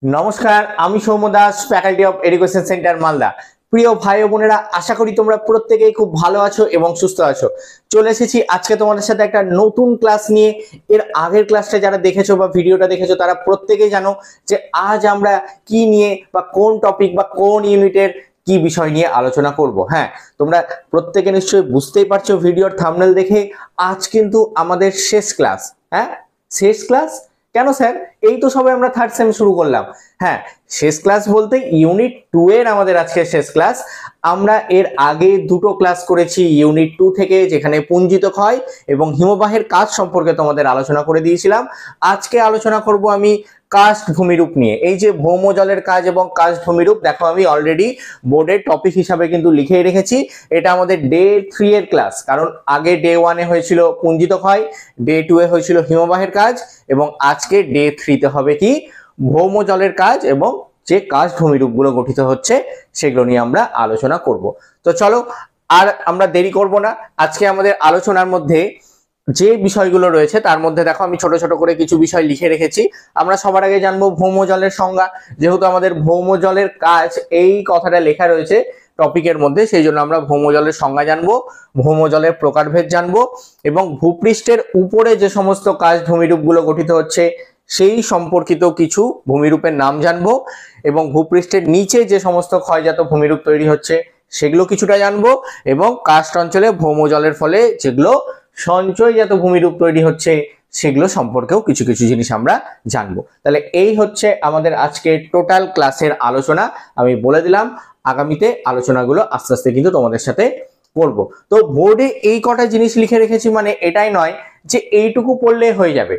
নমস্কার, আমি Soumya Das, faculty of education centre Malda. প্রিয় ভাই ও বোনেরা, আশা করি তোমরা প্রত্যেকেই খুব ভালো আছো এবং সুস্থ আছো। চলে এসেছি আজকে তোমাদের সাথে একটা নতুন ক্লাস নিয়ে। এর আগের ক্লাসটা যারা দেখেছো বা ভিডিওটা দেখেছো তারা প্রত্যেকেই জানো যে আজ আমরা কি নিয়ে বা কোন টপিক বা কোন ইউনিটের কি বিষয় নিয়ে আলোচনা করব। হ্যাঁ, তোমরা প্রত্যেকে নিশ্চয়ই বুঝতেই পারছো ভিডিওর থাম্বনেল দেখে, আজ কিন্তু আমাদের শেষ ক্লাস। হ্যাঁ, শেষ ক্লাস কেন স্যার? এই তো সবে আমরা থার্ড সেম শুরু করলাম। হ্যাঁ, শেষ ক্লাস বলতে ইউনিট 2 এর আমাদের আজকে শেষ ক্লাস। আমরা এর আগে দুটো ক্লাস করেছি ইউনিট 2 থেকে, যেখানে পুঞ্জিত ক্ষয় এবং হিমবাহের কাজ সম্পর্কে তোমাদের আলোচনা করে দিয়েছিলাম। আজকে আলোচনা করব আমি কাস্ট ভূমিরূপ নিয়ে। এই যে ভৌম জলের কাজ এবং কাস্ট ভূমিরূপ, দেখো আমি অলরেডি বোর্ডের টপিক হিসাবে কিন্তু লিখেই রেখেছি। এটা আমাদের ডে 3 এর ক্লাস, কারণ আগে ডে 1 এ হয়েছিল পুঞ্জিত ক্ষয়, ডে 2 এ হয়েছিল হিমবাহের কাজ, এবং আজকে ডে 3 তে হবে কি ভৌম জলের কাজ এবং যে কাস্ট ভূমিরূপগুলো গঠিত হচ্ছে সেগুলো নিয়ে আমরা আলোচনা করব। তো চলো আর আমরা দেরি করব না। আজকে আমাদের আলোচনার মধ্যে যে বিষয়গুলো রয়েছে তার মধ্যে দেখো আমি ছোট ছোট করে কিছু বিষয় লিখে রেখেছি। আমরা সবার আগে জানবো ভৌম জলের সংজ্ঞা। যেহেতু আমাদের ভৌম জলের কাজ এই কথাটা লেখা রয়েছে টপিকের মধ্যে, সেই জন্য আমরা ভৌম জলের সংজ্ঞা জানবো, ভৌম জলের প্রকারভেদ জানবো, এবং ভূপৃষ্ঠের উপরে যে সমস্ত কাস্ট ভূমিরূপগুলো গঠিত হচ্ছে সেই সম্পর্কিত কিছু ভূমিরূপের নাম জানবো, এবং ভূপৃষ্ঠের নিচে যে সমস্ত ক্ষয়জাত ভূমিরূপ তৈরি হচ্ছে সেগুলো কিছুটা জানবো, এবং কাস্ট অঞ্চলে ভৌম জলের ফলে যেগুলো সঞ্চয়জাত ভূমিরূপ তৈরি হচ্ছে সেগুলো সম্পর্কেও কিছু কিছু জিনিস আমরা জানবো। তাহলে এই হচ্ছে আমাদের আজকে টোটাল ক্লাসের আলোচনা। আমি বলে দিলাম আগামীতে আলোচনাগুলো আস্তে আস্তে কিন্তু তোমাদের সাথে করব। তো বোর্ডে এই কটা জিনিস লিখে রেখেছি মানে এটাই নয় যে এইটুকু পড়লে হয়ে যাবে।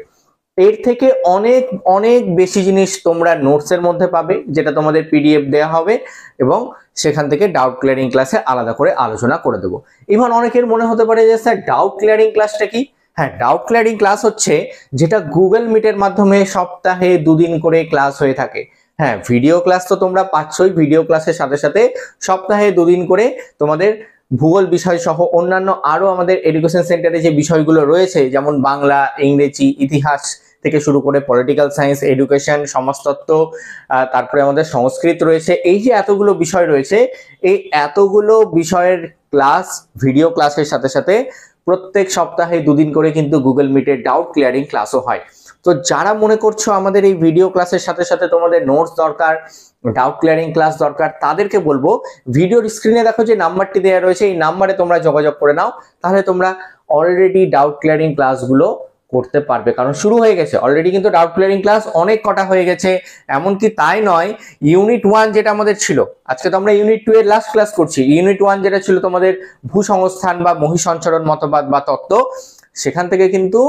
এর থেকে অনেক অনেক বেশি জিনিস তোমরা নোটসের মধ্যে পাবে, যেটা তোমাদের পিডিএফ দেওয়া হবে, এবং সেখান থেকে ডাউট ক্লিয়ারিং ক্লাসে আলাদা করে আলোচনা করে দেবো। ইভেন অনেকের মনে হতে পারে যে স্যার ডাউট ক্লিয়ারিং ক্লাসটা কি? হ্যাঁ, ডাউট ক্লিয়ারিং ক্লাস হচ্ছে যেটা গুগল মিটের মাধ্যমে সপ্তাহে 2 দিন করে ক্লাস হয়ে থাকে। হ্যাঁ, ভিডিও ক্লাস তো তোমরা পাচ্ছই, ভিডিও ক্লাসের সাথে সাথে সপ্তাহে 2 দিন করে তোমাদের ভূগোল বিষয় সহ অন্যান্য আরো আমাদের এডুকেশন সেন্টারে যে বিষয়গুলো রয়েছে, যেমন বাংলা, ইংরেজি, ইতিহাস থেকে শুরু করে পলিটিক্যাল সায়েন্স, এডুকেশন, সমাজতত্ত্ব, তারপরে আমাদের সংস্কৃত রয়েছে, এই যে এতগুলো বিষয় রয়েছে, এই এতগুলো বিষয়ের ক্লাস ভিডিও ক্লাসের সাথে সাথে প্রত্যেক সপ্তাহে 2 দিন করে কিন্তু গুগল মিটের ডাউট ক্লিয়ারিং ক্লাসও হয়। তো যারা মনে করছো আমাদের এই ভিডিও ক্লাসের সাথে সাথে তোমাদের নোটস দরকার, ডাউট ক্লিয়ারিং ক্লাস দরকার, তাদেরকে বলবো ভিডিওর স্ক্রিনে দেখো যে নাম্বারটি দেওয়া রয়েছে, এই নাম্বারে তোমরা যোগাযোগ করে নাও। তাহলে তোমরা অলরেডি ডাউট ক্লিয়ারিং ক্লাসগুলো করতে পারবে, কারণ শুরু হয়ে গেছে অলরেডি কিন্তু ডাউট ক্লিয়ারিং ক্লাস অনেক কটা হয়ে গেছে। এমনকি তাই নয়, ইউনিট 1 যেটা আমাদের ছিল, আজকে তো আমরা ইউনিট 2 এর লাস্ট ক্লাস করছি, ইউনিট 1 যেটা ছিল তোমাদের ভূসংস্থান বা মহিসঞ্চরণ মতবাদ বা তত্ত্ব, সেখান থেকে কিন্তু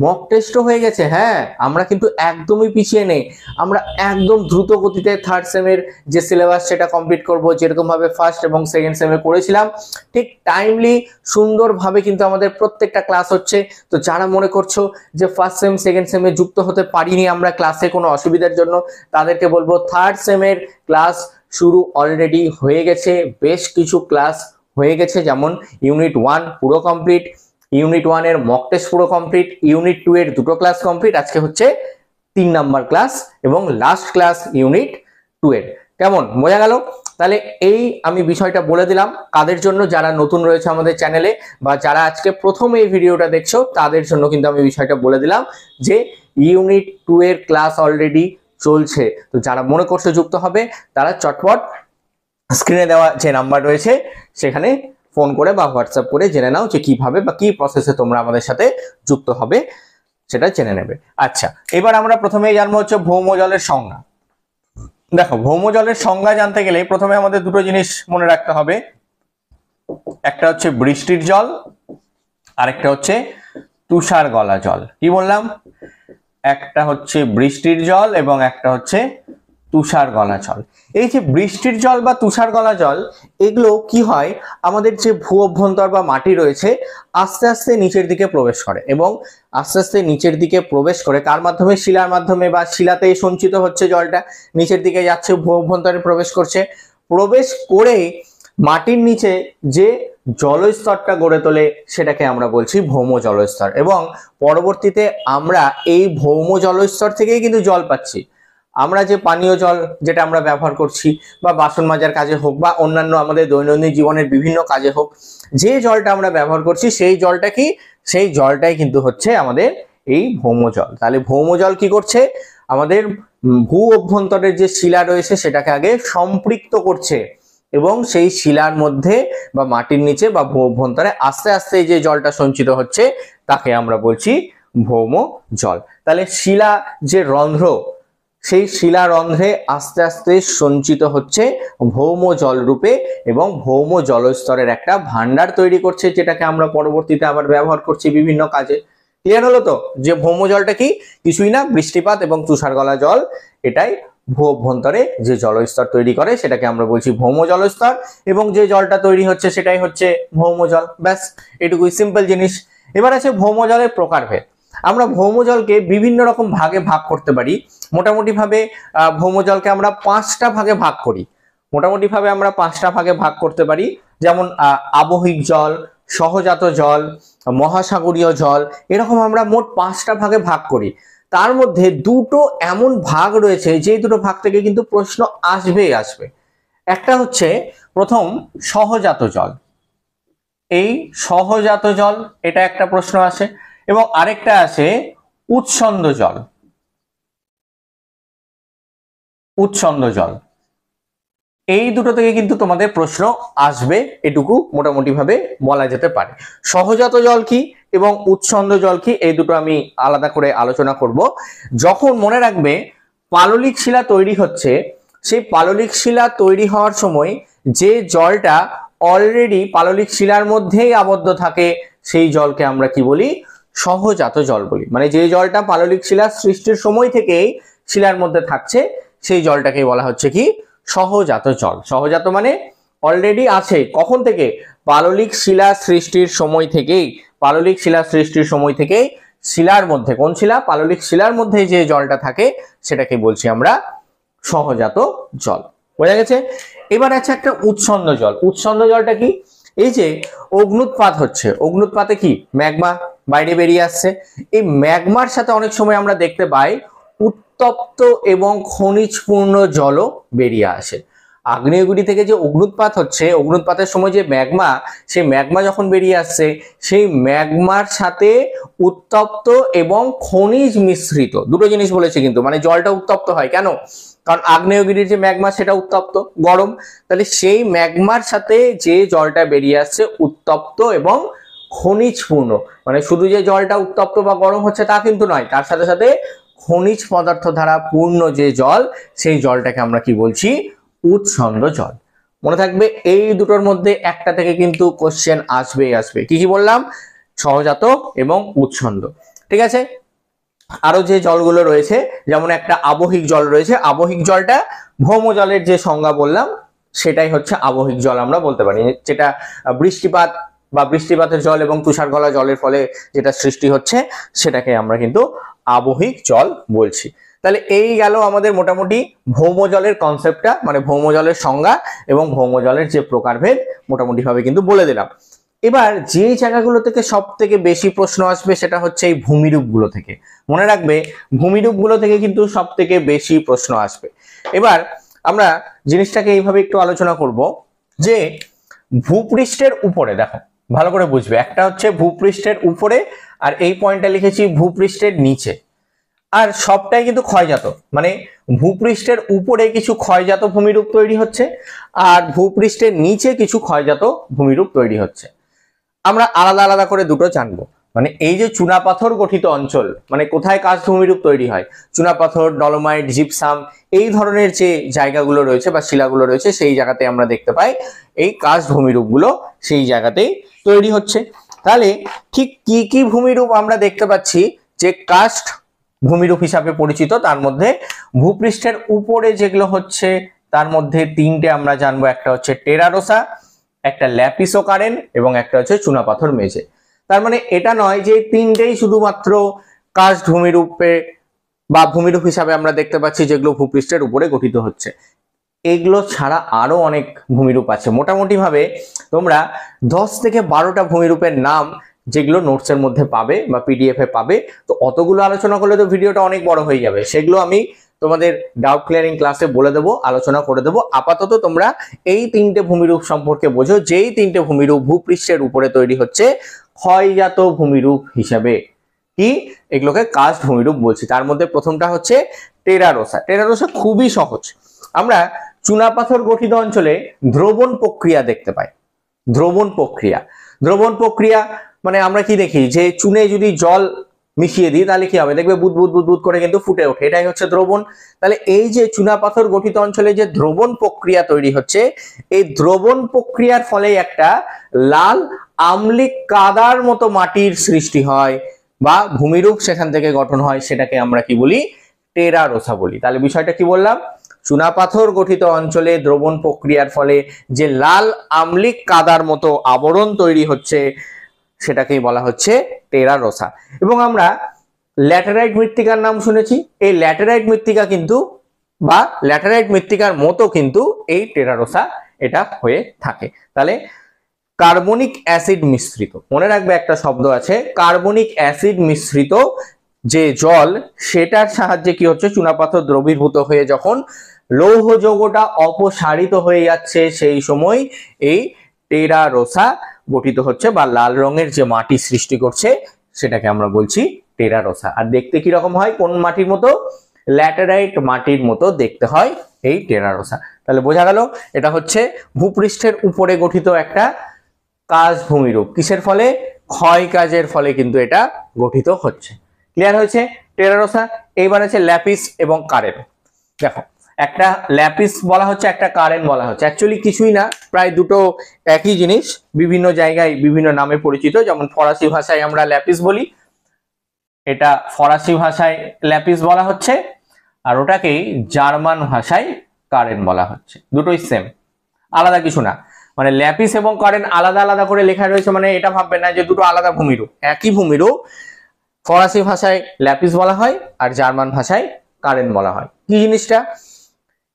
মক টেস্টও হয়ে গেছে। হ্যাঁ, আমরা কিন্তু একদমই পিছিয়ে নেই, আমরা একদম দ্রুত গতিতে থার্ড সেমের যে সিলেবাস সেটা কমপ্লিট করব, যেরকম ভাবে ফার্স্ট এবং সেকেন্ড সেমে করেছিলাম ঠিক টাইমলি সুন্দরভাবে কিন্তু আমাদের প্রত্যেকটা ক্লাস হচ্ছে। তো যারা মনে করছো যে ফার্স্ট সেম সেকেন্ড সেমে যুক্ত হতে পারিনি আমরা ক্লাসে কোনো অসুবিধার জন্য, তাদেরকে বলবো থার্ড সেমের ক্লাস শুরু অলরেডি হয়ে গেছে, বেশ কিছু ক্লাস হয়ে গেছে, যেমন ইউনিট 1 পুরো কমপ্লিট, ইউনিট 1 এর মক টেস্ট পুরো কমপ্লিট, ইউনিট 2 এর দুটো ক্লাস কমপ্লিট, আজকে হচ্ছে 3 নাম্বার ক্লাস এবং লাস্ট ক্লাস ইউনিট 2 এর। কেমন বোঝা গেল? তাহলে এই আমি বিষয়টা বলে দিলাম কাদের জন্য, যারা নতুন রয়েছে আমাদের চ্যানেলে বা যারা আজকে প্রথম এই ভিডিওটা দেখছো তাদের জন্য কিন্তু আমি বিষয়টা বলে দিলাম যে ইউনিট 2 এর ক্লাস অলরেডি চলছে। তো যারা মনে করছে যুক্ত হবে তারা চটপট স্ক্রিনে দেওয়া যে নাম্বার রয়েছে সেখানে ফোন করে বা হোয়াটসঅ্যাপ করে জেনে নাও যে কিভাবে বা কি প্রসেসে তোমরা আমাদের সাথে যুক্ত হবে, সেটা জেনে নেবে। আচ্ছা, এবার আমরা প্রথমেই জানবো হচ্ছে ভৌম জলের সংজ্ঞা। দেখো, ভৌম জলের সংজ্ঞা জানতে গেলে প্রথমে আমাদের দুটো জিনিস মনে রাখতে হবে, একটা হচ্ছে বৃষ্টির জল, আরেকটা হচ্ছে তুষার গলা জল। কি বললাম? একটা হচ্ছে বৃষ্টির জল এবং একটা হচ্ছে তুষার গলা জল। এই যে বৃষ্টির জল বা তুষার গলা জল, এগুলো কি হয়, আমাদের যে ভূ অভ্যন্তর বা মাটি রয়েছে আস্তে আস্তে নিচের দিকে প্রবেশ করে, এবং আস্তে আস্তে নিচের দিকে প্রবেশ করে কার মাধ্যমে? শিলার মাধ্যমে, বা শিলাতে সঞ্চিত হচ্ছে জলটা, নিচের দিকে যাচ্ছে, ভূ অভ্যন্তরে প্রবেশ করছে, প্রবেশ করে মাটির নিচে যে জলস্তরটা গড়ে তোলে সেটাকে আমরা বলছি ভৌম জলস্তর, এবং পরবর্তীতে আমরা এই ভৌম জলস্তর থেকেই কিন্তু জল পাচ্ছি। আমরা যে পানীয় জল যেটা আমরা ব্যবহার করছি বা বাসন মাজার কাজে হোক বা অন্যান্য আমাদের দৈনন্দিন জীবনের বিভিন্ন কাজে হোক, যে জলটা আমরা ব্যবহার করছি সেই জলটা কি, সেই জলটাই কিন্তু হচ্ছে আমাদের এই ভৌম জল। তাহলে ভৌম জল কি করছে, আমাদের ভূ অভ্যন্তরের যে শিলা রয়েছে সেটাকে আগে সম্পৃক্ত করছে এবং সেই শিলার মধ্যে বা মাটির নিচে বা ভূ অভ্যন্তরে আস্তে আস্তে যে জলটা সঞ্চিত হচ্ছে তাকে আমরা বলছি ভৌম জল। তাহলে শিলা যে রন্ধ্র, সেই শিলা রন্ধ্রে আস্তে আস্তে সঞ্চিত হচ্ছে ভৌম জল রূপে এবং ভৌম জলস্তরের একটা ভান্ডার তৈরি করছে, যেটাকে আমরা পরবর্তীতে আবার ব্যবহার করছি বিভিন্ন কাজে। ক্লিয়ার হলো তো যে ভৌম জলটা কি, কিছুই না, বৃষ্টিপাত এবং তুষার গলা জল, এটাই ভূ অভ্যন্তরে যে জলস্তর তৈরি করে সেটাকে আমরা বলছি ভৌম জলস্তর এবং যে জলটা তৈরি হচ্ছে সেটাই হচ্ছে ভৌম জল। ব্যাস, এটুকুই সিম্পল জিনিস। এবার আছে ভৌম জলের প্রকারভেদ। আমরা ভৌম জলকে বিভিন্ন রকম ভাগে ভাগ করতে পারি। মোটামুটি ভাবে ভৌম জলকে আমরা 5টা ভাগে ভাগ করি। মোটামুটি ভাবে আমরা 5টা ভাগে ভাগ করতে পারি, যেমন আবহিক জল, সহজাত জল, মহাসাগরীয় জল, এরকম আমরা মোট 5টা ভাগে ভাগ করি। তার মধ্যে দুটো এমন ভাগ রয়েছে যে দুটো ভাগ থেকে কিন্তু প্রশ্ন আসবেই আসবে। একটা হচ্ছে প্রথম সহজাত জল, এই সহজাত জল, এটা একটা প্রশ্ন আসে, এবং আরেকটা আছে উৎসন্দ জল। উৎসন্দ জল, এই দুটো থেকে কিন্তু তোমাদের প্রশ্ন আসবে, এটুকু মোটামুটি ভাবে বলা যেতে পারে। সহজাত জল কি এবং উৎসন্দ জল কি, এই দুটো আমি আলাদা করে আলোচনা করব। যখন মনে রাখবে পাললিক শিলা তৈরি হচ্ছে, সেই পাললিক শিলা তৈরি হওয়ার সময় যে জলটা অলরেডি পাললিক শিলার মধ্যেই আবদ্ধ থাকে সেই জলকে আমরা কি বলি, সহজাত জল বলি। মানে যে জলটা পাললিক শিলা সৃষ্টির সময় থেকেই শিলার মধ্যে থাকছে সেই জলটাকে বলা হচ্ছে কি, সহজাত জল। সহজাত মানে অলরেডি আছে, কখন থেকে, পাললিক শিলা সৃষ্টির সময় থেকেই। পাললিক শিলা সৃষ্টির সময় থেকেই শিলার মধ্যে, কোন শিলা, পাললিক শিলার মধ্যে যে জলটা থাকে সেটাকে বলছি আমরা সহজাত জল। বোঝা গেছে? এবার আছে একটা উৎসন্দ জল। উৎসন্দ জলটা কি, এই যে অগ্নুৎপাত হচ্ছে, অগ্নুৎপাতে কি ম্যাগমা বাইরে বেরিয়ে আসছে, এই ম্যাগমার সাথে অনেক সময় আমরা দেখতে পাই উত্তপ্ত এবং খনিজপূর্ণ জলও বেরিয়ে আসে। আগ্নেয়গিরি থেকে যে অগ্নুৎপাত হচ্ছে, অগ্নুৎপাতের সময় যে ম্যাগমা, সেই ম্যাগমা যখন বেরিয়ে আসছে সেই ম্যাগমার সাথে উত্তপ্ত এবং খনিজ মিশ্রিত দুটো জিনিস বলেছে কিন্তু, মানে জলটা উত্তপ্ত হয় কেন, কারণ আগ্নেয়গিরির যে ম্যাগমা সেটা উত্তপ্ত, গরম, তাহলে সেই ম্যাগমার সাথে যে জলটা বেরিয়ে আসছে উত্তপ্ত এবং খনিজপূর্ণ, মানে শুধু যে জলটা উত্তপ্ত বা গরম হচ্ছে তা কিন্তু নয়, তার সাথে সাথে খনিজ পদার্থ দ্বারা পূর্ণ যে জল, সেই জলটাকে আমরা কি বলছি, উৎসন্দ জল। মনে থাকবে এই দুটোর মধ্যে একটা থেকে কিন্তু কোশ্চেন আসবেই আসবে। কি কি বললাম, সহজাত এবং উৎসন্দ। ঠিক আছে, আরো যে জলগুলো রয়েছে, যেমন একটা আবহিক জল রয়েছে, আবহিক জলটা ভৌম জলের যে সংজ্ঞা বললাম সেটাই হচ্ছে আবহিক জল আমরা বলতে পারি, যেটা বৃষ্টিপাত বা বৃষ্টিপাতের জল এবং তুষার গলা জলের ফলে যেটা সৃষ্টি হচ্ছে সেটাকে আমরা কিন্তু আবহিক জল বলছি। তাহলে এই গেল আমাদের মোটামুটি ভৌম জলের কনসেপ্টটা, মানে ভৌম জলের সংজ্ঞা এবং ভৌম জলের যে প্রকারভেদ মোটামুটি ভাবে কিন্তু বলে দিলাম। এবার যে জায়গাগুলো থেকে সব থেকে বেশি প্রশ্ন আসবে সেটা হচ্ছে এই ভূমিরূপগুলো থেকে। মনে রাখবে ভূমিরূপগুলো থেকে কিন্তু সব থেকে বেশি প্রশ্ন আসবে। এবার আমরা জিনিসটাকে এইভাবে একটু আলোচনা করব যে ভূপৃষ্ঠের উপরে, দেখো ভালো করে বুঝবে, একটা হচ্ছে ভূপৃষ্ঠের উপরে আর এই পয়েন্টটা লিখেছি ভূপৃষ্ঠের নিচে, আর সবটাই কিন্তু ক্ষয়জাত, মানে ভূপৃষ্ঠের উপরে কিছু ক্ষয়জাত ভূমিরূপ তৈরি হচ্ছে আর ভূপৃষ্ঠের নিচে কিছু ক্ষয়জাত ভূমিরূপ তৈরি হচ্ছে। আমরা আলাদা আলাদা করে দুটো জানবো। মানে এই যে চুনাপাথর গঠিত অঞ্চল, মানে কোথায় কার্স্ট ভূমিরূপ তৈরি হয়, চুনাপাথর, ডলোমাইট, জিপসাম, এই ধরনের যে জায়গাগুলো রয়েছে বা শিলাগুলো রয়েছে সেই জায়গাতে আমরা দেখতে পাই এই কার্স্ট ভূমিরূপগুলো সেই জায়গাতেই তৈরি হচ্ছে। তাহলে ঠিক কি কি ভূমিরূপ আমরা দেখতে পাচ্ছি যে কার্স্ট ভূমিরূপ হিসাবে পরিচিত, তার মধ্যে ভূপৃষ্ঠের উপরে যেগুলো হচ্ছে তার মধ্যে 3টে আমরা জানবো। একটা হচ্ছে টেরারোসা, একটা ল্যাপিসোকারেন এবং একটা হচ্ছে চুনাপাথর মেঝে। তার মানে এটা নয় যে 3টেই শুধুমাত্র কার্স্ট ভূমিরূপে বা ভূমিরূপ হিসাবে আমরা দেখতে পাচ্ছি যেগুলো ভূপৃষ্ঠের উপরে গঠিত হচ্ছে, এগুলো ছাড়া আরো অনেক ভূমিরূপ আছে। মোটামুটি ভাবে তোমরা 10 থেকে 12টা ভূমিরূপের নাম যেগুলো নোটসের মধ্যে পাবে বা পিডিএফ এ পাবে, তো অতগুলো আলোচনা করলে তো ভিডিওটা অনেক বড় হয়ে যাবে, সেগুলো আমি তোমাদের ডাউট ক্লিয়ারিং ক্লাসে বলে দেবো, আলোচনা করে দেবো। আপাতত তোমরা এই তিনটে ভূমিরূপ সম্পর্কে বোঝো, যেই তিনটে ভূমিরূপ ভূপৃষ্ঠের উপরে তৈরি হচ্ছে ক্ষয়জাত ভূমিরূপ হিসাবে। কি এগুলোকে কাস্ট ভূমিরূপ বলছি। তার মধ্যে প্রথমটা হচ্ছে টেরারোসা। টেরারোসা খুবই সহজ। আমরা চুনাপাথর গঠিত অঞ্চলে দ্রবণ প্রক্রিয়া দেখতে পাই। দ্রবণ প্রক্রিয়া, দ্রবণ প্রক্রিয়া মানে আমরা কি দেখি যে চুনে যদি জল মিশিয়ে দিই তাহলে কি হবে, দেখবে বুদবুদ বুদবুদ করে কিন্তু ফুটে ওঠে, এটাই হচ্ছে দ্রবণ। তাহলে এই যে চুনাপাথর গঠিত অঞ্চলে যে দ্রবণ প্রক্রিয়া তৈরি হচ্ছে, এই দ্রবণ প্রক্রিয়ার ফলে একটা লাল আম্লিক কাদার মতো মাটির সৃষ্টি হয় বা ভূমিরূপ সেখান থেকে গঠন হয়, সেটাকে আমরা কি বলি, টেরারোসা বলি। তাহলে বিষয়টা কি বললাম, চুনাপাথর গঠিত অঞ্চলে দ্রবণ প্রক্রিয়ার ফলে যে লাল আম্লিক কাদার মতো আবরণ তৈরি হচ্ছে সেটাকেই বলা হচ্ছে টেরারোসা। এবং আমরা ল্যাটেরাইট মৃত্তিকার নাম শুনেছি। এই ল্যাটেরাইট মৃত্তিকা কিন্তু বা ল্যাটেরাইট মৃত্তিকার মতো কিন্তু এই টেরারোসা এটা হয়ে থাকে। তাহলে কার্বনিক অ্যাসিড মিশ্রিত, মনে রাখবে একটা শব্দ আছে, কার্বনিক অ্যাসিড মিশ্রিত যে জল সেটার সাহায্যে কি হচ্ছে, চুনাপাথর দ্রবীভূত হয়ে যখন লৌহ যৌগটা অপসারিত হয়ে যাচ্ছে সেই সময় এই টেরারোসা গঠিত হচ্ছে বা লাল রঙের যে মাটি সৃষ্টি করছে সেটাকে আমরা বলছি টেরারোসা। আর দেখতে কি রকম হয়, কোন মাটির মতো, ল্যাটেরাইট মাটির মতো দেখতে হয় এই টেরারোসা। তাহলে বোঝা গেল এটা হচ্ছে ভূপৃষ্ঠের উপরে গঠিত একটা কাজ ভূমিরূপ। কিসের ফলে, ক্ষয় কাজের ফলে কিন্তু এটা গঠিত হচ্ছে। ক্লিয়ার হয়েছে টেরারোসা। এইবার আছে ল্যাপিস এবং কারেন। দেখো একটা ল্যাপিস বলা হচ্ছে, একটা কারেন বলা হচ্ছে, অ্যাকচুয়ালি কিছুই না, প্রায় দুটো একই জিনিস, বিভিন্ন জায়গায় বিভিন্ন নামে পরিচিত। যেমন ফরাসি ভাষায় আমরা ল্যাপিস বলি, এটা ফরাসি ভাষায় ল্যাপিস বলা হচ্ছে, আর ওটাকেই জার্মান ভাষায় কারেন বলা হচ্ছে। দুটোই সেম, আলাদা কিছু না। মানে ল্যাপিস এবং কারেন আলাদা আলাদা করে লেখা রয়েছে, মানে এটা ভাববেন না যে দুটো আলাদা ভূমিরূপ, একই ভূমিরূপ। ফরাসি ভাষায় ল্যাপিস বলা হয় আর জার্মান ভাষায় কারেন বলা হয়। কি জিনিসটা,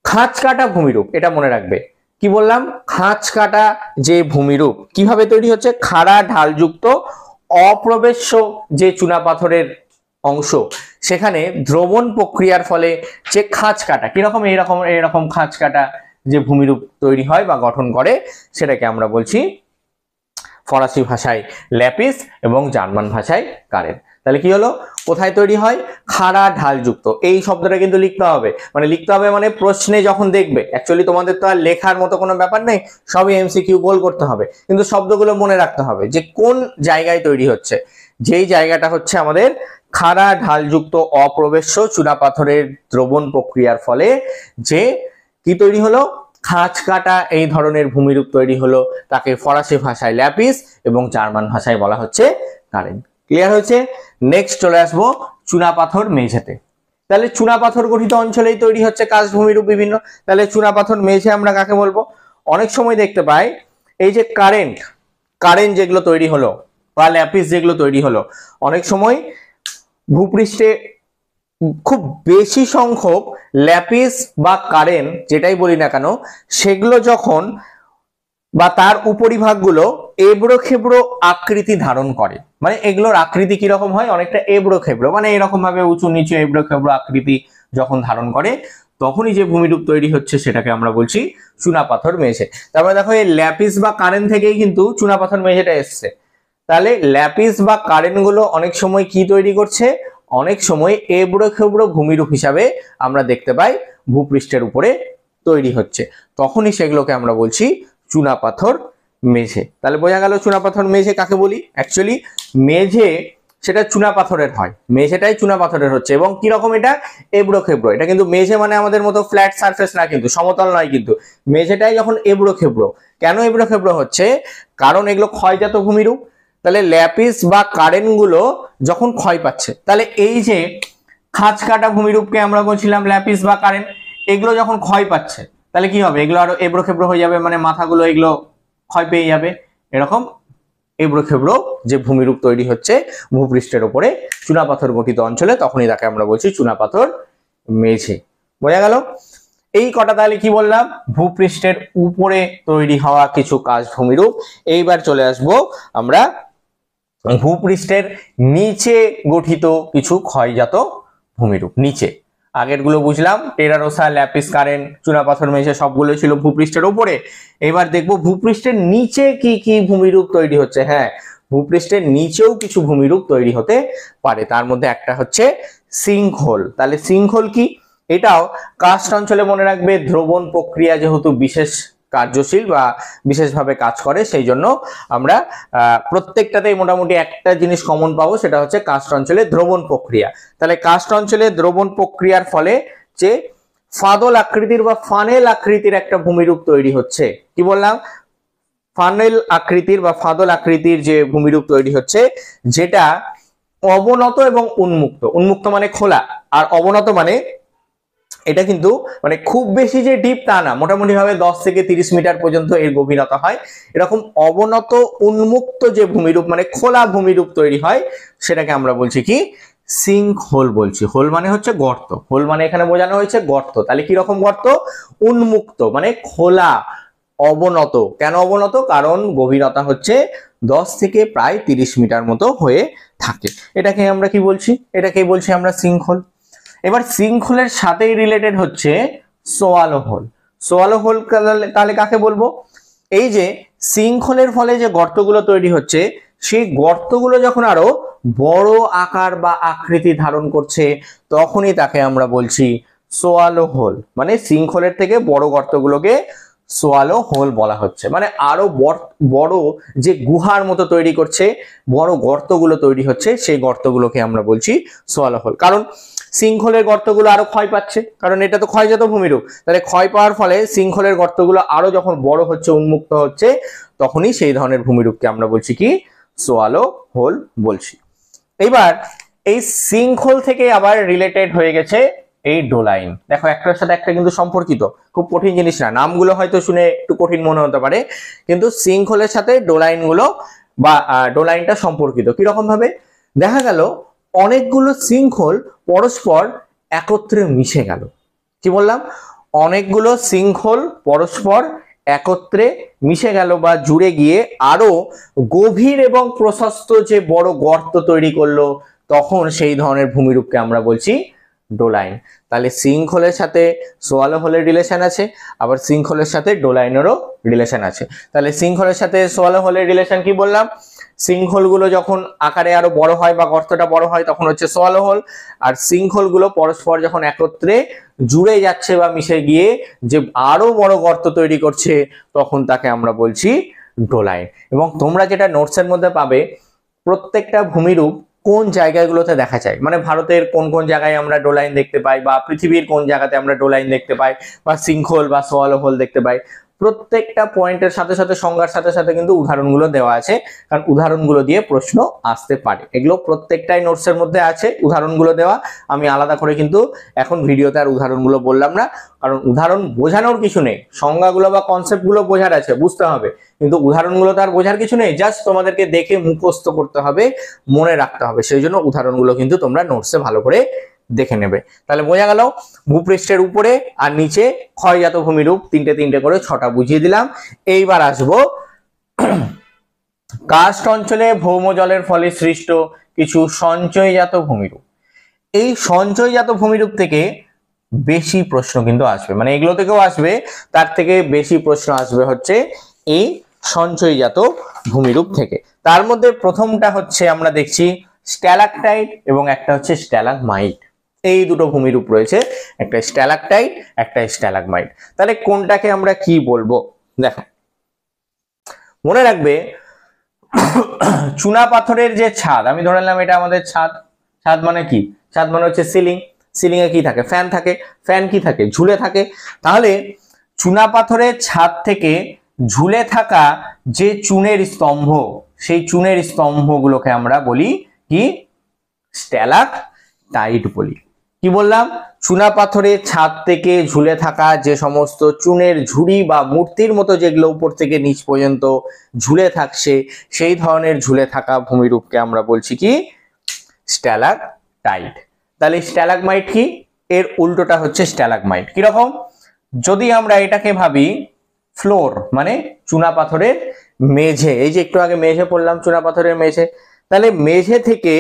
খাঁজ কাটা ভূমিরূপ, এটা মনে রাখবে। কি বললাম, খাঁজ কাটা যে ভূমিরূপ কিভাবে তৈরি হচ্ছে, খাড়া ঢালযুক্ত অপ্রবেশ্য যে চুনাপাথরের অংশ, সেখানে দ্রবণ প্রক্রিয়ার ফলে যে খাঁজ কাটা, কিরকম এরকম খাঁজ কাটা যে ভূমিরূপ তৈরি হয় বা গঠন করে, সেটাকে আমরা বলছি ফরাসি ভাষায় ল্যাপিস এবং জার্মান ভাষায় কারেন। তাহলে কি হলো, কোথায় তৈরি হয়, খাড়া ঢালযুক্ত। এই শব্দটা কিন্তু লিখতে হবে, মানে প্রশ্নে যখন দেখবে, অ্যাকচুয়ালি তোমাদের তো আর লেখার মতো কোনো ব্যাপার নেই, সবই এমসিকিউ গোল করতে হবে, কিন্তু শব্দগুলো মনে রাখতে হবে যে কোন জায়গায় তৈরি হচ্ছে। যেই জায়গাটা হচ্ছে আমাদের খাড়া ঢালযুক্ত অপ্রবেশ্য চুনাপাথরের দ্রবণ প্রক্রিয়ার ফলে যে কি তৈরি হলো, খাঁজ কাটা এই ধরনের ভূমিরূপ তৈরি হলো, তাকে ফরাসি ভাষায় ল্যাপিস এবং জার্মান ভাষায় বলা হচ্ছে কারেন। ক্লিয়ার হয়েছে। নেক্সট চলে আসবো চুনাপাথর মেঝেতে। তাহলে চুনাপাথর গঠিত অঞ্চলেই তৈরি হচ্ছে কাস্ট ভূমিরূপ বিভিন্ন। তাহলে চুনাপাথর মেঝে আমরা কাকে বলবো, অনেক সময় দেখতে পাই এই যে কারেন্ট যেগুলো তৈরি হলো বা ল্যাপিস যেগুলো তৈরি হলো, অনেক সময় ভূপৃষ্ঠে খুব বেশি সংখ্যক ল্যাপিস বা কারেন যেটাই বলি না কেন, সেগুলো যখন বা তার উপরিভাগগুলো এবড়ো খেবড়ো আকৃতি ধারণ করে, মানে এগুলোর আকৃতি কিরকম হয়, অনেকটা এবড়ো খেবড়ো, মানে এরকম ভাবে উঁচু নিচু এবড়ো খেবড়ো আকৃতি যখন ধারণ করে, তখনই যে ভূমিরূপ তৈরি হচ্ছে সেটাকে আমরা বলছি চুনাপাথর মেঝে। তারপরে দেখো এই ল্যাপিস বা কারেন থেকেই কিন্তু চুনাপাথর মেঝেটা এসছে। তাহলে ল্যাপিস বা কারেন গুলো অনেক সময় কি তৈরি করছে, অনেক সময় এবড়ো খেবড়ো ভূমিরূপ হিসাবে আমরা দেখতে পাই ভূপৃষ্ঠের উপরে তৈরি হচ্ছে, তখনই সেগুলোকে আমরা বলছি চুনাপাথর মেঝে। তাহলে বোঝা গেল চুনাপাথর মেঝে কাকে বলি। অ্যাকচুয়ালি মেঝে সেটা চুনাপাথরের হয়, মেঝেটাই চুনাপাথরের হচ্ছে, এবং কিরকম এটা এবড়ো খেবড়ো। এটা কিন্তু মেঝে মানে আমাদের মতো ফ্ল্যাট সারফেস না, কিন্তু সমতল নয়, কিন্তু মেঝেটাই যখন এবড়ো খেবড়ো। কেন এবড়ো খেবড়ো হচ্ছে, কারণ এগুলো ক্ষয়জাত ভূমিরূপ। তাহলে ল্যাপিস বা কারেন গুলো যখন ক্ষয় পাচ্ছে, তাহলে এই যে খাঁজ কাটা ভূমিরূপকে আমরা বলছিলাম ল্যাপিস বা কারেন, এগুলো যখন ক্ষয় পাচ্ছে তাহলে কি হবে, এগুলো আরো এবড়ো খেবড়ো হয়ে যাবে, মানে মাথাগুলো এগুলো ক্ষয় পেয়ে যাবে। এরকম এবড়ো খেবড়ো যে ভূমিরূপ তৈরি হচ্ছে ভূপৃষ্ঠের উপরে চুনাপাথর গঠিত অঞ্চলে, তখনই তাকে আমরা বলছি চুনাপাথর মেঝে। বোঝা গেল। এই কটা তাহলে কি বললাম, ভূপৃষ্ঠের উপরে তৈরি হওয়া কিছু কাস্ট ভূমিরূপ। এইবার চলে আসবো আমরা ভূপৃষ্ঠের নিচে গঠিত কিছু ক্ষয়জাত ভূমিরূপ। নিচে আগের গুলো বুঝলাম, টেরারোসা, ল্যাপিস কারেন্ট, চুনাপাথর মেঝে সবগুলো ছিল ভূপৃষ্ঠের উপরে। এবার দেখবো ভূপৃষ্ঠের নিচে কি কি ভূমিরূপ তৈরি হচ্ছে। হ্যাঁ, ভূপৃষ্ঠের নিচেও কিছু ভূমিরূপ তৈরি হতে পারে, তার মধ্যে একটা হচ্ছে সিঙ্কহোল। তাহলে সিঙ্কহোল কি? এটাও কার্স্ট অঞ্চলে মনে রাখবে, দ্রবণ প্রক্রিয়া যেহেতু বিশেষ কার্যশীল বা বিশেষভাবে কাজ করে, সেই জন্য আমরা প্রত্যেকটাতেই মোটামুটি একটা জিনিস কমন পাবো, সেটা হচ্ছে কার্স্ট অঞ্চলে দ্রবণ প্রক্রিয়া। তাহলে কার্স্ট অঞ্চলে দ্রবণ প্রক্রিয়ার ফলে যে ফাদল আকৃতির বা ফানেল আকৃতির একটা ভূমিরূপ তৈরি হচ্ছে। কি বললাম? ফানেল আকৃতির বা ফাদল আকৃতির যে ভূমিরূপ তৈরি হচ্ছে, যেটা অবনত এবং উন্মুক্ত। উন্মুক্ত মানে খোলা, আর অবনত মানে এটা কিন্তু মানে খুব বেশি যে ডিপ তা না, মোটামুটি ভাবে 10 থেকে 30 মিটার পর্যন্ত এর গভীরতা হয়। এরকম অবনত উন্মুক্ত যে ভূমিরূপ মানে খোলা ভূমিরূপ তৈরি হয়, সেটাকে আমরা বলছি কি? সিঙ্ক হোল বলছি। হোল মানে হচ্ছে গর্ত, হোল মানে এখানে বোঝানো হয়েছে গর্ত। তাহলে কি রকম গর্ত? উন্মুক্ত মানে খোলা, অবনত। কেন অবনত? কারণ গভীরতা হচ্ছে 10 থেকে প্রায় 30 মিটার মতো হয়ে থাকে। এটাকে আমরা কি বলছি? এটাকেই বলছি আমরা সিঙ্ক হোল। এবার সিঙ্কহোলের সাথেই রিলেটেড হচ্ছে সোয়ালো হোল। সোয়ালো হোল তাহলে কাকে বলবো? এই যে সিঙ্কহোলের ফলে যে গর্তগুলো তৈরি হচ্ছে, সেই গর্তগুলো যখন আরো বড় আকার বা আকৃতি ধারণ করছে, তখনই তাকে আমরা বলছি সোয়ালো হোল। মানে সিঙ্কহোলের থেকে বড় গর্তগুলোকে সোয়ালো হোল বলা হচ্ছে। মানে আরো বড় যে গুহার মতো তৈরি করছে, বড় গর্তগুলো তৈরি হচ্ছে, সেই গর্তগুলোকে আমরা বলছি সোয়ালো হোল। কারণ সিঙ্কহোলের গর্তগুলো আরো ক্ষয় পাচ্ছে, কারণ এটা তো ক্ষয়জাত ভূমিরূপ। তাহলে ক্ষয় পাওয়ার ফলে সিঙ্কহোলের গর্তগুলো আরো যখন বড় হচ্ছে, উন্মুক্ত হচ্ছে, তখনই সেই ধরনের ভূমিরূপকে আমরা বলছি কি? সোয়ালো হোল বলছি। এবার এই সিঙ্কহোল থেকে আবার রিলেটেড হয়ে গেছে এই ডোলাইন। দেখো, একটার সাথে একটা কিন্তু সম্পর্কিত, খুব কঠিন জিনিস না। নামগুলো হয়তো শুনে একটু কঠিন মনে হতে পারে, কিন্তু সিঙ্কহোলের সাথে ডোলাইন গুলো বা ডোলাইনটা সম্পর্কিত। কিরকম ভাবে? দেখা গেল অনেকগুলো সিঙ্কহোল পরস্পর একত্রে মিশে গেল। কি বললাম? অনেকগুলো সিঙ্কহোল পরস্পর একত্রে মিশে গেল বা জুড়ে গিয়ে আরো গভীর এবং প্রশস্ত যে বড় গর্ত তৈরি করলো, তখন সেই ধরনের ভূমিরূপকে আমরা বলছি ডোলাইন। তাহলে সিঙ্কহোলের সাথে সোয়ালো হোলের রিলেশন আছে, আবার সিঙ্কহোলের সাথে ডোলাইনেরও রিলেশন আছে। তাহলে সিঙ্কহোলের সাথে সোয়ালো হোলের রিলেশন কি বললাম? সিঙ্কহোল গুলো যখন আকারে আরো বড় হয় বা গর্তটা বড় হয়, তখন হচ্ছে সোয়ালো হোল। আর সিঙ্কহোল গুলো পরস্পর যখন একত্রে জুড়ে যাচ্ছে বা মিশে গিয়ে যে আরো বড় গর্ত তৈরি করছে, তখন তাকে আমরা বলছি ডোলাইন। এবং তোমরা যেটা নোটসের মধ্যে পাবে, প্রত্যেকটা ভূমিরূপ কোন জায়গাগুলোতে দেখা যায়, মানে ভারতের কোন কোন জায়গায় আমরা ডোলাইন দেখতে পাই, বা পৃথিবীর কোন জায়গাতে আমরা ডোলাইন দেখতে পাই, বা সিঙ্কহোল বা সোয়ালো হোল দেখতে পাই, প্রত্যেকটা পয়েন্টের সাথে সাথে সংজ্ঞার সাথে সাথে কিন্তু উদাহরণগুলো দেওয়া আছে। কারণ উদাহরণগুলো দিয়ে প্রশ্ন আসতে পারে। এগুলো প্রত্যেকটাই নোটসের মধ্যে আছে, উদাহরণগুলো দেওয়া। আমি আলাদা করে কিন্তু এখন ভিডিওতে আর উদাহরণগুলো বললাম না, কারণ উদাহরণ বোঝানোর কিছু নেই। সংজ্ঞাগুলো বা কনসেপ্টগুলো বোঝার আছে, বুঝতে হবে, কিন্তু উদাহরণগুলো তো আর বোঝার কিছু নেই। জাস্ট তোমাদেরকে দেখে মুখস্থ করতে হবে, মনে রাখতে হবে। সেই জন্য উদাহরণগুলো কিন্তু তোমরা নোটসে ভালো করে দেখে নেবে। তাহলে বোঝা গেল ভূপৃষ্ঠের উপরে আর নিচে ক্ষয়জাত ভূমিরূপ তিনটে তিনটে করে 6টা বুঝিয়ে দিলাম। এইবার আসবো কার্স্ট অঞ্চলে ভৌম জলের ফলে সৃষ্ট কিছু সঞ্চয়জাত ভূমিরূপ। এই সঞ্চয়জাত ভূমিরূপ থেকে বেশি প্রশ্ন কিন্তু আসবে, মানে এগুলো থেকেও আসবে, তার থেকে বেশি প্রশ্ন আসবে হচ্ছে এই সঞ্চয়জাত ভূমিরূপ থেকে। তার মধ্যে প্রথমটা হচ্ছে আমরা দেখছি স্ট্যালাকটাইট এবং একটা হচ্ছে স্ট্যালাগমাইট। এই দুটো ভূমিরূপ রয়েছে, একটা স্ট্যালাকটাইট, একটা স্ট্যালাগমাইট। তাহলে কোনটাকে আমরা কি বলবো? দেখো, মনে রাখবে চুনা পাথরের যে ছাদ, আমি ধরে নিলাম এটা আমাদের ছাদ। ছাদ মানে কি? ছাদ মানে হচ্ছে সিলিং। সিলিং এ কি থাকে? ফ্যান থাকে। ফ্যান কি থাকে? ঝুলে থাকে। তাহলে চুনা পাথরের ছাদ থেকে ঝুলে থাকা যে চুনের স্তম্ভ, সেই চুনের স্তম্ভগুলোকে আমরা বলি কি? স্ট্যালাকটাইট বলি। কি বললাম? চুনা পাথরের ছাদ থেকে ঝুলে থাকা যে সমস্ত চুনের ঝুড়ি বা মূর্তির মতো যেগুলো উপর থেকে নিচ পর্যন্ত ঝুলে থাকছে, সেই ধরনের ঝুলে থাকা ভূমিরূপকে আমরা বলছি কি? স্ট্যালাকটাইট। তাহলে স্ট্যালাগমাইট কি? এর উল্টোটা হচ্ছে স্ট্যালাগমাইট। কিরকম? যদি আমরা এটাকে ভাবি ফ্লোর, মানে চুনা পাথরের মেঝে, এই যে একটু আগে মেঝে পড়লাম, চুনা পাথরের মেঝে, তাহলে মেঝে থেকে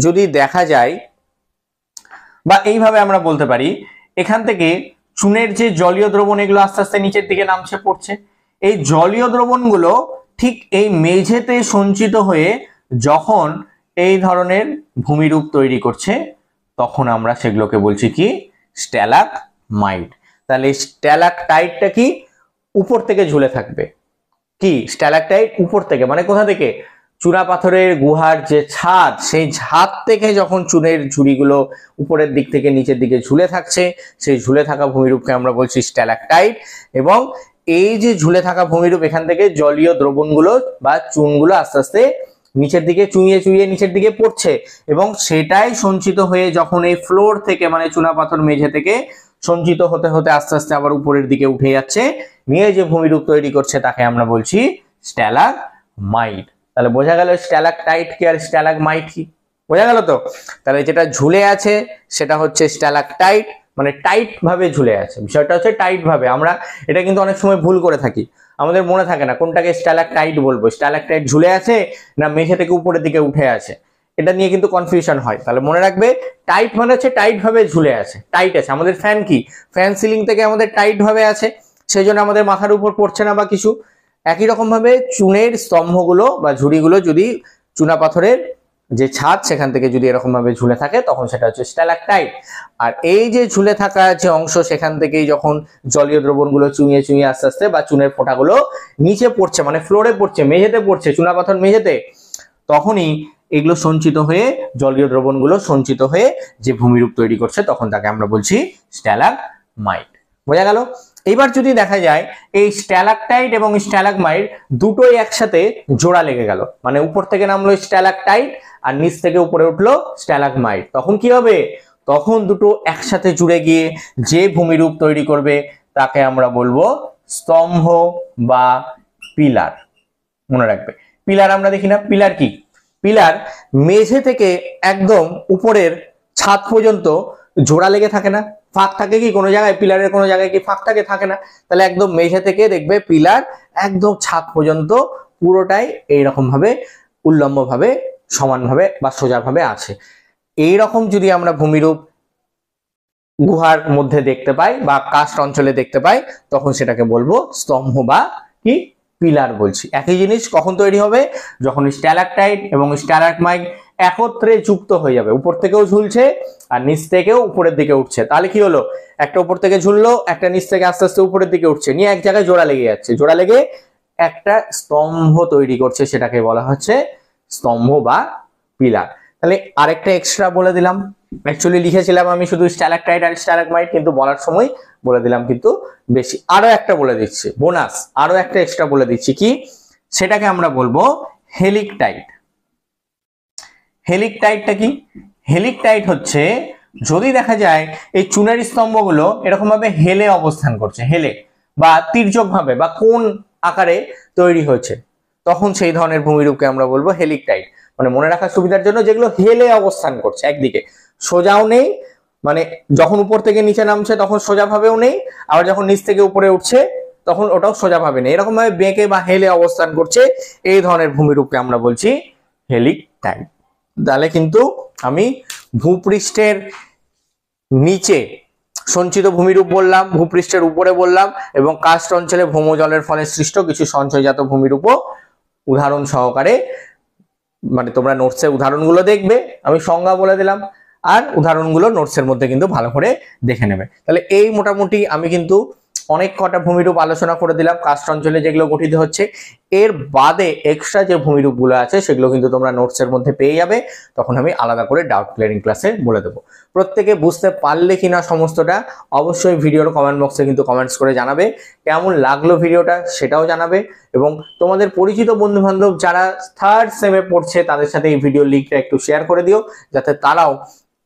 যদি দেখা যায় বা এইভাবে আমরা বলতে পারি এখান থেকে চুনের যে জলীয় দ্রবণ এগুলো আস্তে আস্তে নিচের দিকে নামছে পড়ছে, এই জলীয় দ্রবণগুলো ঠিক এই মেঝেতে সঞ্চিত হয়ে যখন এই ধরনের ভূমিরূপ তৈরি করছে তখন আমরা সেগুলোকে বলছি কি স্ট্যালাগমাইট। তাহলে স্ট্যালাকটাইটটা কি উপর থেকে ঝুলে থাকবে, কি স্ট্যালাকটাইট উপর থেকে মানে কোথা থেকে, চূড়া পাথরের গুহার যে ছাদ সেই ছাদ থেকে যখন চুনের ঝুড়িগুলো উপরের দিক থেকে নিচের দিকে ঝুলে থাকছে সেই ঝুলে থাকা ভূমিরূপকে আমরা বলছি স্ট্যালাকটাইট। এবং এই যে ঝুলে থাকা ভূমিরূপ এখান থেকে জলীয় দ্রবণগুলো বা চুনগুলো আস্তে আস্তে নিচের দিকে চুইয়ে চুইয়ে নিচের দিকে পড়ছে এবং সেটাই সঞ্চিত হয়ে যখন এই ফ্লোর থেকে মানে চুনা পাথর মেঝে থেকে সঞ্চিত হতে হতে আস্তে আস্তে আবার উপরের দিকে উঠে যাচ্ছে, নিয়ে যে ভূমিরূপ তৈরি করছে তাকে আমরা বলছি স্ট্যালাগমাইট। তাহলে বোঝা গেল স্ট্যালাকটাইট কি আর স্ট্যালাগমাইট কি, বোঝা গেল তো। তাহলে যেটা ঝুলে আছে সেটা হচ্ছে স্ট্যালাকটাইট, মানে টাইট ভাবে ঝুলে আছে, বিষয়টা হচ্ছে টাইট ভাবে। আমরা এটা কিন্তু অনেক সময় ভুল করে থাকি, আমাদের মনে থাকে না কোনটাকে স্ট্যালাকটাইট বলবো, স্ট্যালাকটাইট ঝুলে আছে না মেঝে থেকে উপরের দিকে উঠে আছে, এটা নিয়ে কিন্তু কনফিউশন হয়। তাহলে মনে রাখবে টাইট মানে হচ্ছে টাইট ভাবে ঝুলে আছে, টাইট আছে। আমাদের ফ্যান কি, ফ্যান সিলিং থেকে আমাদের টাইট ভাবে আছে, সেই জন্য আমাদের মাথার উপর পড়ছে না বা কিছু। একই রকম ভাবে চুনের স্তম্ভগুলো বা ঝুড়িগুলো যদি চুনা পাথরের যে ছাদ সেখান থেকে যদি এরকম ভাবে ঝুলে থাকে তখন সেটা হচ্ছে স্ট্যালাকটাইট। আর এই যে ঝুলে থাকা যে অংশ সেখান থেকেই যখন জলীয় দ্রবণগুলো চুইয়ে চুইয়ে আস্তে আস্তে বা চুনের ফোঁটাগুলো নিচে পড়ছে মানে ফ্লোরে পড়ছে, মেঝেতে পড়ছে, চুনা পাথর মেঝেতে, তখনই এগুলো সঞ্চিত হয়ে জলীয় দ্রবণগুলো সঞ্চিত হয়ে যে ভূমিরূপ তৈরি করছে তখন তাকে আমরা বলছি স্ট্যালাগমাইট। বোঝা গেল। এবার যদি দেখা যায় এই স্ট্যালাকটাইট এবং স্ট্যালাগমাইট দুটোই একসাথে জোড়া লেগে গেল, মানে উপর থেকে নামলো স্ট্যালাকটাইট আর নিচ থেকে উপরে উঠলো স্ট্যালাগমাইট, তখন কি হবে, তখন দুটো একসাথে জুড়ে গিয়ে যে ভূমিরূপ তৈরি করবে তাকে আমরা বলবো স্তম্ভ বা পিলার। মনে রাখবে পিলার আমরা দেখি না, পিলার কি, পিলার মেঝে থেকে একদম উপরের ছাদ পর্যন্ত জোড়া লেগে থাকে না, ফাঁক থাকে কি কোনো জায়গায়, পিলারের কোনো জায়গায় কি ফাঁক থাকে, থাকে না। তাহলে একদম মেঝে থেকে দেখবে পিলার একদম ছাদ পর্যন্ত পুরোটাই এইরকম ভাবে উল্লম্ব ভাবে সমানভাবে বা সোজাভাবে আছে। এইরকম যদি আমরা ভূমিরূপ গুহার মধ্যে দেখতে পাই বা কাস্ট অঞ্চলে দেখতে পাই তখন সেটাকে বলবো স্তম্ভ বা কি পিলার বলছি। একই জিনিস কখন তৈরি হবে, যখন স্ট্যালাকটাইট এবং স্ট্যালাগমাইট একত্রে যুক্ত হয়ে যাবে, উপর থেকেও ঝুলছে আর নিচ থেকেও উপরের দিকে উঠছে। তাহলে কি হলো, একটা উপর থেকে ঝুললো, একটা নিচ থেকে আস্তে আস্তে উপরের দিকে উঠছে, নিয়ে এক জায়গায় জোড়া লেগে যাচ্ছে, জোড়া লেগে একটা স্তম্ভ তৈরি করছে, সেটাকে বলা হচ্ছে স্তম্ভ বা পিলার। তাহলে আরেকটা এক্সট্রা বলে দিলাম, অ্যাকচুয়ালি লিখেছিলাম আমি শুধু স্ট্যালাকটাইট আর স্ট্যালাগমাইট, কিন্তু বলার সময় বলে দিলাম কিন্তু বেশি। আরো একটা বলে দিচ্ছি বোনাস, আরো একটা এক্সট্রা বলে দিচ্ছি কি, সেটাকে আমরা বলবো হেলিকটাইট। হেলিকটাইটটা কি, হেলিকটাইট হচ্ছে যদি দেখা যায় এই চুনের স্তম্ভগুলো এরকম ভাবে হেলে অবস্থান করছে, হেলে বা তির্যক ভাবে বা কোন আকারে তৈরি হয়েছে, তখন সেই ধরনের ভূমিরূপকে আমরা বলবো হেলিকটাইট। মানে মনে রাখার সুবিধার জন্য যেগুলো হেলে অবস্থান করছে, একদিকে সোজাও নেই, মানে যখন উপর থেকে নিচে নামছে তখন সোজা ভাবেও নেই, আবার যখন নিচ থেকে উপরে উঠছে তখন ওটাও সোজা ভাবে নেই, এরকম ভাবে বেঁকে বা হেলে অবস্থান করছে, এই ধরনের ভূমিরূপকে আমরা বলছি হেলিকটাইট। তাহলে কিন্তু আমি ভূপৃষ্ঠের নিচে সঞ্চিত ভূমিরূপ বললাম, ভূপৃষ্ঠের উপরে বললাম, এবং কার্স্ট অঞ্চলে ভৌমজলের ফলে সৃষ্ট কিছু সঞ্চয়জাত ভূমিরূপও উদাহরণ সহকারে, মানে তোমরা নোটসে উদাহরণগুলো দেখবে, আমি সংজ্ঞা বলে দিলাম, আর উদাহরণগুলো নোটসের মধ্যে কিন্তু ভালো করে দেখে নেবে। তাহলে এই মোটামুটি আমি কিন্তু অনেক কটা ভূমিরূপ আলোচনা করে দিলাম কাস্ট অঞ্চলে যেগুলো গঠিত হচ্ছে। এর বাদে এক্সট্রা যে ভূমিরূপগুলো আছে সেগুলো কিন্তু তোমরা নোটসের মধ্যে পেয়ে যাবে, তখন আমি আলাদা করে ডাউট ক্লিয়ারিং ক্লাসে বলে দেবো। প্রত্যেকে বুঝতে পারলে কিনা সমস্তটা অবশ্যই ভিডিওর কমেন্ট বক্সে কিন্তু কমেন্টস করে জানাবে, কেমন লাগলো ভিডিওটা সেটাও জানাবে, এবং তোমাদের পরিচিত বন্ধু বান্ধব যারা থার্ড সেমে পড়ছে তাদের সাথে এই ভিডিও লিঙ্কটা একটু শেয়ার করে দিও, যাতে তারাও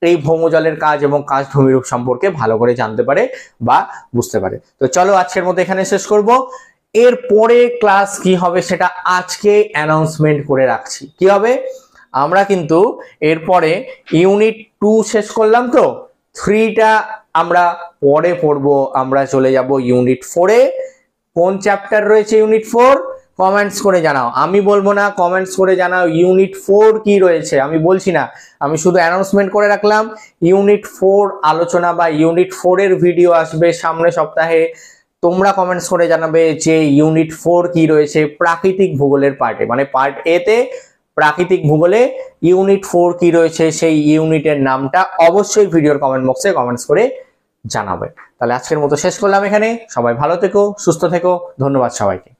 এই ভৌমজলের কাজ এবং কাস্ট ভূমিরূপ সম্পর্কে ভালো করে জানতে পারে বা বুঝতে পারে। তো চলো আজকের মতো এখানে শেষ করব। এর পরে ক্লাস কি হবে সেটা আজকে অ্যানাউন্সমেন্ট করে রাখছি। কি হবে, আমরা কিন্তু এরপরে ইউনিট 2 শেষ করলাম, তো 3টা আমরা পরে পড়বো। আমরা চলে যাব ইউনিট 4-এ। কোন চ্যাপ্টার রয়েছে ইউনিট 4? কমেন্টস করে জানাও। আমি বলবো না, কমেন্টস করে জানাও ইউনিট 4 কি রয়েছে। আমি বলছি না, আমি শুধু অ্যানাউন্সমেন্ট করে রাখলাম ইউনিট 4 আলোচনা বা ইউনিট 4 এর ভিডিও আসবে সামনের সপ্তাহে। তোমরা কমেন্টস করে জানাবে যে ইউনিট 4 কি রয়েছে প্রাকৃতিক ভূগোলের পার্টে, মানে পার্ট এ তে প্রাকৃতিক ভূগোলে ইউনিট 4 কি রয়েছে সেই ইউনিটের নামটা অবশ্যই ভিডিওর কমেন্ট বক্সে কমেন্টস করে জানাবে। তাহলে আজকের মতো শেষ করলাম এখানে। সবাই ভালো থেকো, সুস্থ থেকো, ধন্যবাদ সবাইকে।